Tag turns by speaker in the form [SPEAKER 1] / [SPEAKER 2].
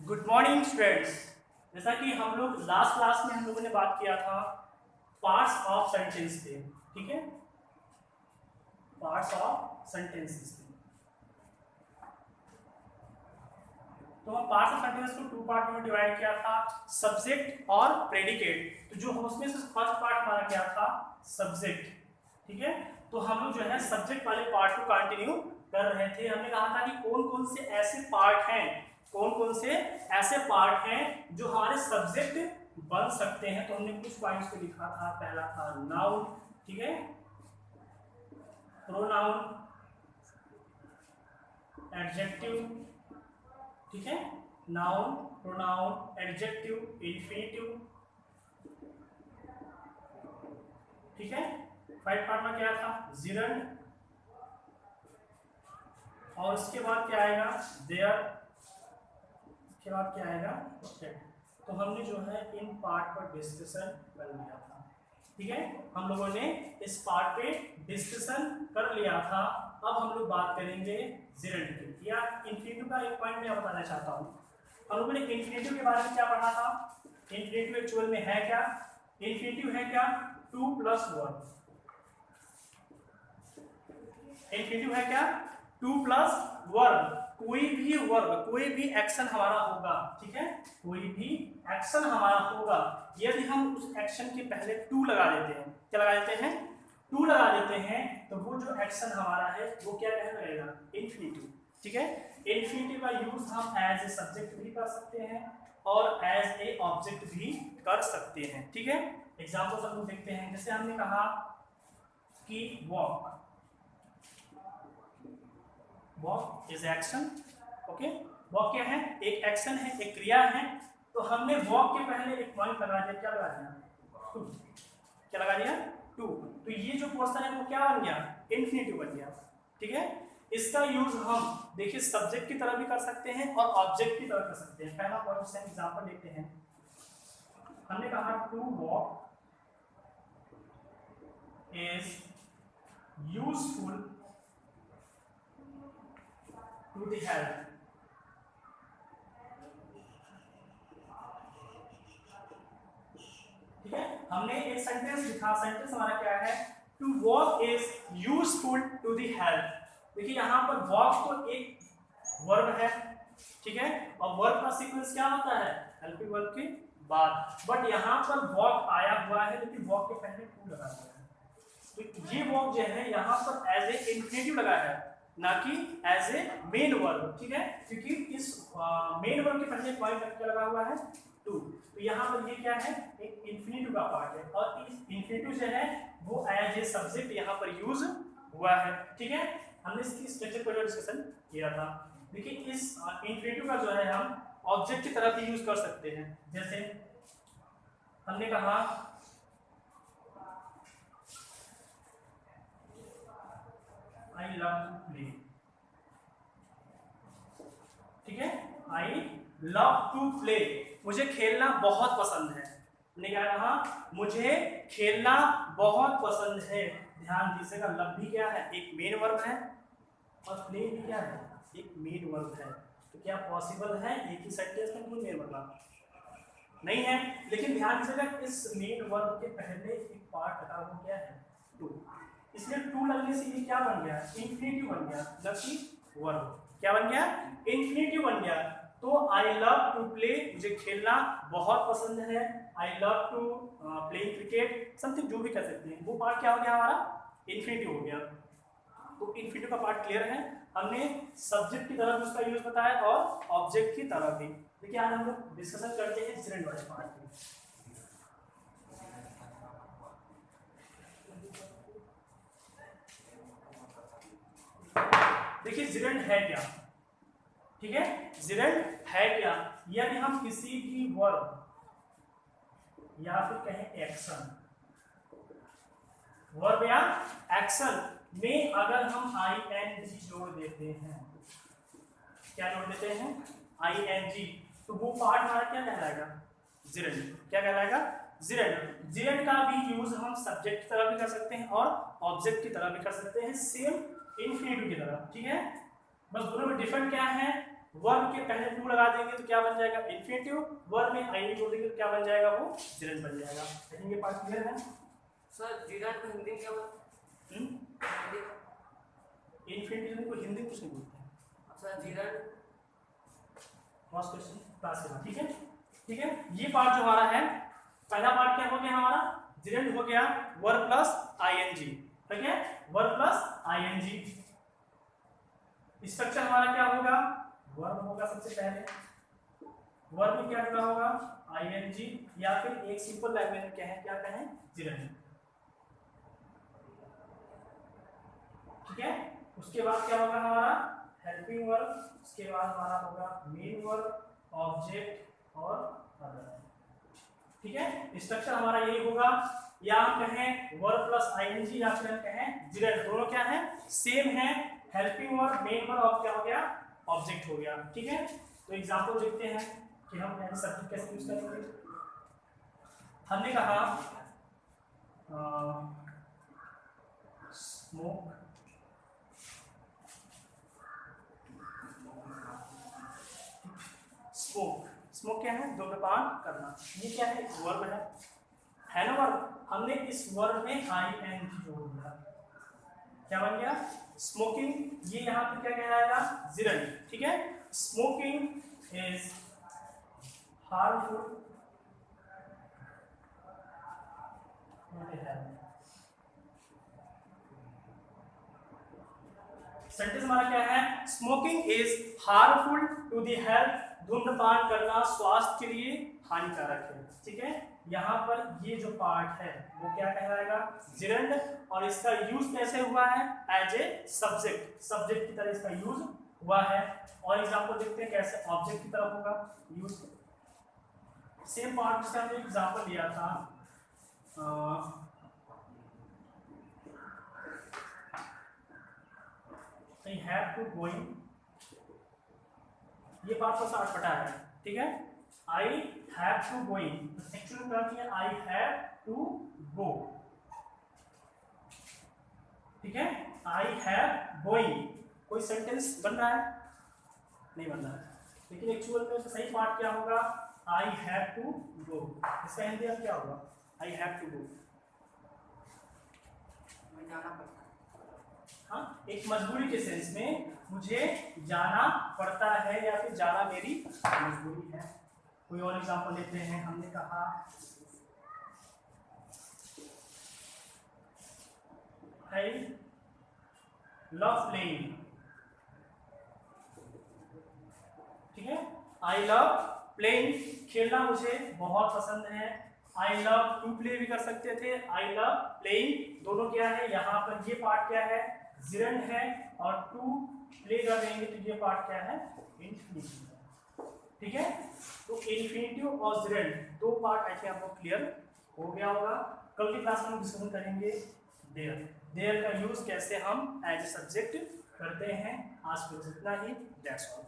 [SPEAKER 1] Good morning students. जैसा कि हम लोग लास्ट क्लास में हम लोगों ने बात किया था पार्ट्स ऑफ सेंटेंस पे, ठीक है। पार्ट्स ऑफ सेंटेंसेस पे तो हम पार्ट्स ऑफ सेंटेंस को टू पार्ट में डिवाइड किया था, सब्जेक्ट और प्रेडिकेट। तो जो हम उसमें से फर्स्ट पार्ट हमारा क्या था, सब्जेक्ट, ठीक है। तो हम लोग जो है सब्जेक्ट वाले पार्ट को कंटिन्यू कर रहे थे। हमने कहा था कि कौन कौन से ऐसे पार्ट हैं, कौन कौन से ऐसे पार्ट हैं जो हमारे सब्जेक्ट बन सकते हैं। तो हमने कुछ पॉइंट्स को लिखा था। पहला था नाउन, ठीक है, प्रोनाउन, एडजेक्टिव, ठीक है, नाउन, प्रोनाउन, एडजेक्टिव, इन्फिनिटिव, ठीक है। फाइव पार्ट में क्या था, जिरंड, और उसके बाद क्या आएगा, देयर, उसके बाद क्या आएगा, तो हमने जो है इन पार्ट पर डिस्कशन कर लिया था, ठीक है। हम लोगों ने इस पार्ट पे डिस्कशन कर लिया था। अब हम लोग बात करेंगे जिरंड की, या इन्फिनिटिव का एक पॉइंट मैं बताना चाहता हूँ। हम लोगों ने इन्फिनिटिव के बारे में क्या पढ़ा था। इन्फिनिटिव एक्चुअल में है क्या, इन्फिनिटिव है क्या, 2 + 1। इन्फिनिटिव है क्या, 2 + वर्ब। कोई भी वर्ब, कोई भी एक्शन हमारा होगा, ठीक है, कोई भी एक्शन हमारा होगा, यदि हम उस एक्शन के पहले टू लगा देते हैं, क्या लगा देते हैं, टू लगा देते हैं, तो वो जो एक्शन हमारा है वो क्या कहना रहेगा, इन्फिनिटिव, ठीक है। इन्फिनिटिव का यूज हम एज ए सब्जेक्ट भी कर सकते हैं और एज ए ऑब्जेक्ट भी कर सकते हैं, ठीक है। एग्जाम्पल हम लोग देखते हैं। जैसे हमने कहा कि walk, walk is action, okay. Walk क्या है, एक एक्शन है, एक क्रिया है। तो हमने वॉक के पहले एक पॉइंट लगा दिया, क्या लगा दिया, टू, क्या लगा दिया, टू। तो ये जो पोर्शन है वो क्या बन गया, इन्फिनिटिव बन गया, ठीक है। इसका यूज हम देखिए सब्जेक्ट की तरह भी कर सकते हैं और ऑब्जेक्ट की तरह कर सकते हैं। पहला पॉइंट से एग्जांपल लेते हैं। हमने कहा to walk is useful to the health, ठीक है। हमने एक सेंटेंस लिखा, सेंटेंस हमारा क्या है, to walk is useful to the health. देखिए यहाँ पर वॉक तो एक वर्ब है, ठीक है, और वर्ब का सीक्वेंस क्या होता है, हेल्पिंग वर्ब के बाद। बट यहाँ पर वॉक आया हुआ है लेकिन वॉक के पहले टू लगा हुआ है। तो ये वॉक जो है यहाँ पर एज ए इन्फिनिटिव लगा है, ना कि एज ए मेन वर्ब, ठीक है, क्योंकि इस मेन वर्ब के पहले पॉइंट क्या लगा हुआ है, टू। तो यहाँ पर ये क्या है, एक इन्फिनिटिव का पार्ट है, और इस इन्फिनिटिव जो है वो एज ए सब्जेक्ट यहाँ पर यूज हुआ है, ठीक है। हमने इसकी स्ट्रक्चर पर डिस्कशन किया था। देखिए इस इन्फिनिटिव का जो है हम ऑब्जेक्ट की तरह भी यूज कर सकते हैं। जैसे हमने कहा आई लव टू प्ले, ठीक है, आई लव टू प्ले, मुझे खेलना बहुत पसंद है। हमने क्या कहा, मुझे खेलना बहुत पसंद है। ध्यान दीजिएगा, लव भी क्या है, एक मेन वर्ब है, और प्ले भी क्या है, एक मेन वर्ब है। तो क्या पॉसिबल है एक ही सेंटेंस में कोई मेन वर्ब, नहीं है। लेकिन ध्यान दीजिएगा इस मेन वर्ब के पहले एक पार्ट लगा वो क्या है, टू। इसलिए टू लगने से ये क्या बन गया, इन्फिनिटिव बन गया, न कि वर्ब। क्या बन गया, इन्फिनिटिव बन गया। तो आई लव टू प्ले, मुझे खेलना बहुत पसंद है। I love to play cricket, something जो भी कह सकते हैं, वो पार्ट क्या हो गया हमारा, इन्फिनिटिव हो गया। तो इन्फिनिटिव का पार्ट क्लियर है। हमने सब्जेक्ट की तरह भी उसका यूज बताया और ऑब्जेक्ट की तरह भी। देखिए आज हम लोग डिस्कशन करते हैं जिरंड वाले पार्ट की। देखिए जिरंड है क्या, ठीक है, जिरंड है क्या, यदि हम किसी भी वर्ब या फिर कहें एक्शन, वर्ब या एक्शन में अगर हम ing जोड़ देते हैं, क्या जोड़ देते हैं, ing, तो वो पार्ट हमारा क्या कहलाएगा, जिरंड। क्या कहलाएगा, जिरंड। जिरंड का भी यूज हम सब्जेक्ट की तरह भी कर सकते हैं और ऑब्जेक्ट की तरह भी कर सकते हैं, सेम इन्फिनिटिव की तरह, ठीक है। बस दोनों में डिफरेंट क्या है, वर्ब के पहले टू लगा देंगे तो क्या बन जाएगा इन्फिनेटिव, वर्ब में आईएनजी जोड़ देंगे तो क्या बन जाएगा वो जिरेंट बन जाएगा। लेकिन ये पार्ट क्लियर है
[SPEAKER 2] सर जिरेंट को हिंदी में क्या बोलते हैं?
[SPEAKER 1] इन्फिनेटिव को हिंदी कुछ नहीं बोलते हैं
[SPEAKER 2] सर जिरेंट
[SPEAKER 1] फर्स्ट क्वेश्चन क्लास के बाद। ठीक है ठीक है, ये पार्ट जो हमारा है पहला पार्ट क्या हो गया हमारा जिरेंट हो गया वर्ब प्लस आईएनजी, ठीक है वर्ब प्लस आईएनजी। स्ट्रक्चर हमारा क्या होगा वर्ब होगा सबसे पहले, वर्ब में क्या जुड़ा होगा आईएनजी या फिर एक सिंपल लैंग्वेज में क्या कहें जिरेंट, ठीक है। उसके बाद क्या होगा हमारा हेल्पिंग वर्ब, उसके बाद हमारा होगा मेन वर्ब ऑब्जेक्ट और अदर, ठीक है। स्ट्रक्चर हमारा यही होगा, या हम कहें वर्ब प्लस आईएनजी या फिर हम कहें जिरेंट, दोनों क्या है सेम है। हेल्पिंग वर्ब मेन वर्ब और क्या हो गया ऑब्जेक्ट हो गया, ठीक है। तो एग्जांपल देखते हैं कि हम एज सब्जेक्ट कैसे यूज करेंगे। हमने कहा स्मोक, स्मोक, स्मोक क्या है धूम्रपान करना, ये क्या है वर्ब है ना वर्ब। हमने इस वर्ब में आईएनजी जोड़ दिया, क्या बन गया स्मोकिंग, ये यहाँ पे क्या कहलाएगा जिरेंट, ठीक है। स्मोकिंग इज हार्मफुल सेंटेंस हमारा क्या है smoking is harmful to the health, धूम्रपान करना स्वास्थ्य के लिए हानिकारक है, ठीक है। यहाँ पर ये जो पार्ट है वो क्या कहलाएगा जिरेंट, और इसका यूज कैसे हुआ है एज ए सब्जेक्ट, सब्जेक्ट की तरह इसका यूज हुआ है। और एग्जांपल देखते हैं कैसे ऑब्जेक्ट की तरह होगा यूज। सेम पार्ट जिसका हमने एग्जांपल लिया था I have to going, ये पार्ट का 8 है, ठीक है। I have to going actually क्या किया I have to go, ठीक है। I have going कोई सेंटेंस बन रहा है नहीं बन रहा है, लेकिन एक्चुअल में उसका सही पार्ट क्या होगा I have to go, इसका हिंदी अब क्या होगा I have to go,
[SPEAKER 2] जाना पड़ता है।
[SPEAKER 1] हाँ एक मजबूरी के सेंस में मुझे जाना पड़ता है या फिर जाना मेरी मजबूरी है। कोई और एग्जांपल लेते हैं। हमने कहा आई लव प्लेइंग, ठीक है आई लव प्लेइंग खेलना मुझे बहुत पसंद है। आई लव टू प्ले भी कर सकते थे, आई लव प्लेइंग दोनों क्या है यहाँ पर ये पार्ट क्या है जिरेंट है, और टू प्ले कर देंगे तो ये पार्ट क्या है इन्फिनिटिव, ठीक है। तो इन्फिनिटिव और जिरेंट दो पार्ट ऐसे आपको क्लियर हो गया होगा। कल की क्लास में हम डिस्कशन करेंगे देयर, देयर का यूज कैसे हम एज ए सब्जेक्ट करते हैं। आज के इतना ही, दैट्स ऑल।